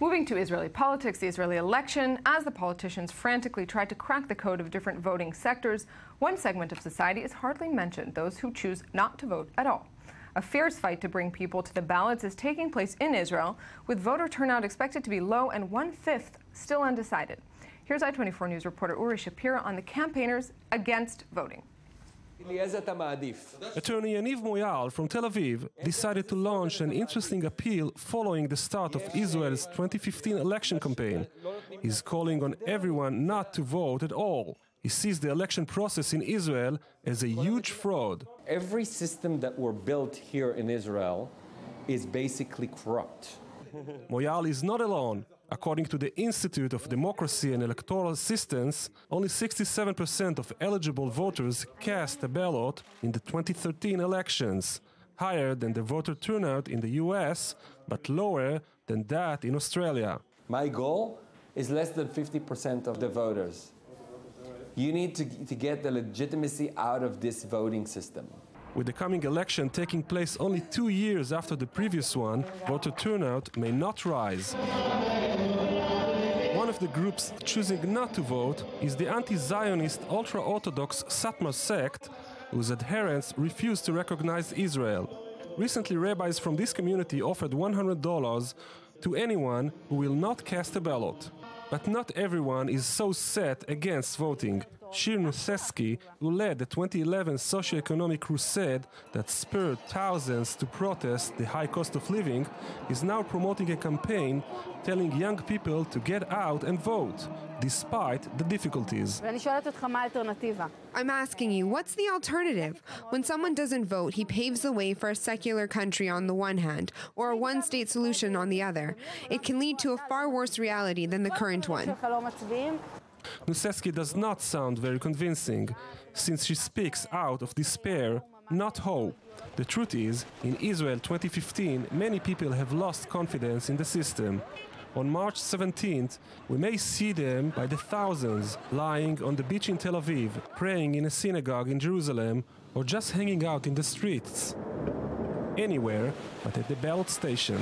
Moving to Israeli politics, the Israeli election, as the politicians frantically try to crack the code of different voting sectors, one segment of society is hardly mentioned, those who choose not to vote at all. A fierce fight to bring people to the ballots is taking place in Israel, with voter turnout expected to be low and 1/5 still undecided. Here's I-24 News reporter Uri Shapira on the campaigners against voting. Attorney Yaniv Moyal from Tel Aviv decided to launch an interesting appeal following the start of Israel's 2015 election campaign. He's calling on everyone not to vote at all. He sees the election process in Israel as a huge fraud. Every system that were built here in Israel is basically corrupt. Moyal is not alone. According to the Institute of Democracy and Electoral Assistance, only 67% of eligible voters cast a ballot in the 2013 elections, higher than the voter turnout in the US, but lower than that in Australia. My goal is less than 50% of the voters. You need to get the legitimacy out of this voting system. With the coming election taking place only 2 years after the previous one, voter turnout may not rise. One of the groups choosing not to vote is the anti-Zionist ultra-Orthodox Satmar sect, whose adherents refuse to recognize Israel. Recently, rabbis from this community offered $100 to anyone who will not cast a ballot. But not everyone is so set against voting. Shir Nuseski, who led the 2011 socio-economic crusade that spurred thousands to protest the high cost of living, is now promoting a campaign telling young people to get out and vote, despite the difficulties. I'm asking you, what's the alternative? When someone doesn't vote, he paves the way for a secular country on the one hand, or a one-state solution on the other. It can lead to a far worse reality than the current one. Nuseski does not sound very convincing, since she speaks out of despair, not hope. The truth is, in Israel 2015, many people have lost confidence in the system. On March 17th, we may see them by the thousands, lying on the beach in Tel Aviv, praying in a synagogue in Jerusalem, or just hanging out in the streets. Anywhere but at the ballot station.